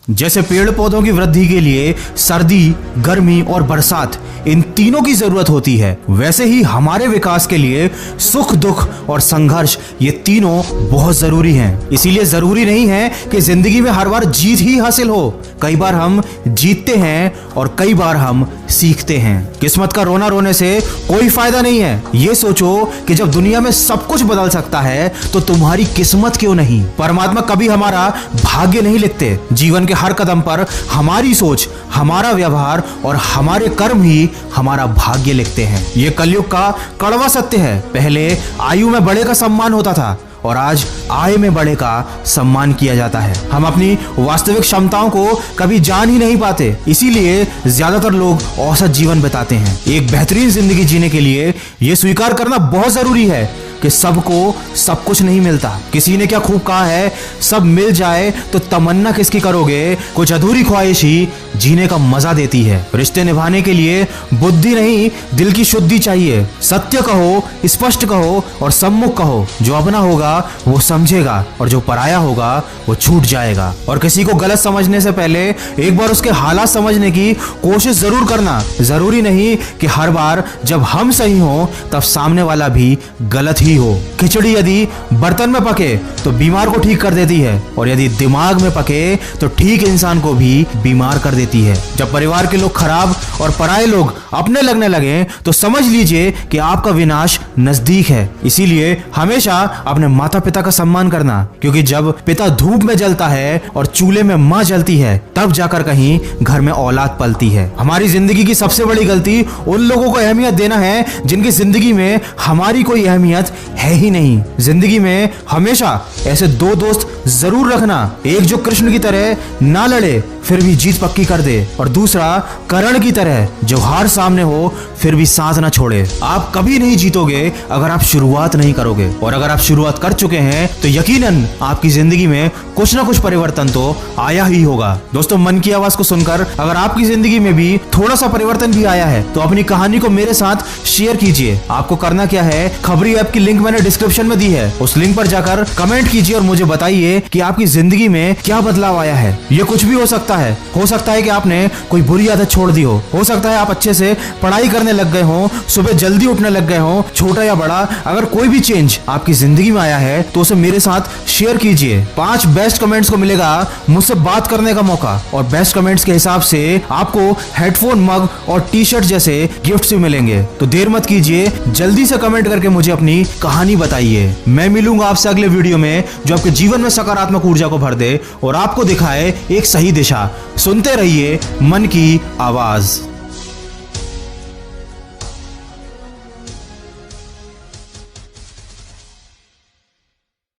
जैसे पेड़ पौधों की वृद्धि के लिए सर्दी, गर्मी और बरसात इन तीनों की जरूरत होती है, वैसे ही हमारे विकास के लिए सुख, दुख और संघर्ष ये तीनों बहुत जरूरी हैं। इसीलिए जरूरी नहीं है कि जिंदगी में हर बार जीत ही हासिल हो। कई बार हम जीतते हैं और कई बार हम सीखते हैं। किस्मत का रोना रोने से कोई फायदा नहीं है। ये सोचो कि जब दुनिया में सब कुछ बदल सकता है तो तुम्हारी किस्मत क्यों नहीं। परमात्मा कभी हमारा भाग्य नहीं लिखते। जीवन के हर कदम पर हमारी सोच, हमारा व्यवहार और हमारे कर्म ही हमारा भाग्य लिखते हैं। ये कलयुग का कड़वा सत्य है। पहले आयु में बड़े का सम्मान होता था और आज आय में बड़े का सम्मान किया जाता है। हम अपनी वास्तविक क्षमताओं को कभी जान ही नहीं पाते, इसीलिए ज्यादातर लोग औसत जीवन बिताते हैं। एक बेहतरीन जिंदगी जीने के लिए यह स्वीकार करना बहुत जरूरी है कि सबको सब कुछ नहीं मिलता। किसी ने क्या खूब कहा है, सब मिल जाए तो तमन्ना किसकी करोगे, कुछ अधूरी ख्वाहिश ही जीने का मजा देती है। रिश्ते निभाने के लिए बुद्धि नहीं, दिल की शुद्धि चाहिए। सत्य कहो, स्पष्ट कहो और सम्मुख कहो। जो अपना होगा वो समझेगा और जो पराया होगा वो छूट जाएगा। और किसी को गलत समझने से पहले एक बार उसके हालात समझने की कोशिश जरूर करना। जरूरी नहीं कि हर बार जब हम सही हो तब सामने वाला भी गलत ही हो। खिचड़ी यदि बर्तन में पके तो बीमार को ठीक कर देती है और यदि दिमाग में पके तो ठीक इंसान को भी बीमार कर देती है। जब परिवार के लोग खराब और पराये लोग अपने लगने लगे तो समझ लीजिए कि आपका विनाश नजदीक है। इसीलिए हमेशा अपने माता पिता का सम्मान करना, क्योंकि जब पिता धूप में जलता है और चूल्हे में माँ जलती है तब जाकर कहीं घर में औलाद पलती है। हमारी जिंदगी की सबसे बड़ी गलती उन लोगों को अहमियत देना है जिनकी जिंदगी में हमारी कोई अहमियत है ही नहीं। जिंदगी में हमेशा ऐसे दो दोस्त जरूर रखना, एक जो कृष्ण की तरह ना लड़े फिर भी जीत पक्की कर दे और दूसरा कर्ण की तरह जो हार सामने हो फिर भी साथ ना छोड़े। आप कभी नहीं जीतोगे अगर आप शुरुआत नहीं करोगे, और अगर आप शुरुआत कर चुके हैं तो यकीनन आपकी जिंदगी में कुछ ना कुछ परिवर्तन तो आया ही होगा। दोस्तों, मन की आवाज को सुनकर अगर आपकी जिंदगी में भी थोड़ा सा परिवर्तन भी आया है तो अपनी कहानी को मेरे साथ शेयर कीजिए। आपको करना क्या है, खबरी ऐप की लिंक मैंने डिस्क्रिप्शन में दी है, उस लिंक पर जाकर कमेंट कीजिए और मुझे बताइए कि आपकी जिंदगी में क्या बदलाव आया है। ये कुछ भी हो सकता है कि आपने कोई बुरी आदत छोड़ दी हो सकता है आप अच्छे से पढ़ाई करने लग गए हो, सुबह जल्दी उठने लग गए हो। छोटा या बड़ा अगर कोई भी चेंज आपकी जिंदगी में आया है तो उसे मेरे साथ शेयर कीजिए। 5 बेस्ट कमेंट्स को मिलेगा मुझसे बात करने का मौका और बेस्ट कमेंट्स के हिसाब से आपको हेडफोन, मग और टी शर्ट जैसे गिफ्ट्स भी मिलेंगे। तो देर मत कीजिए, जल्दी से कमेंट करके मुझे अपनी कहानी बताइए। मैं मिलूंगा आपसे अगले वीडियो में जो आपके जीवन में सकारात्मक ऊर्जा को भर दे और आपको दिखाए एक सही दिशा। सुनते रहिए मन की आवाज।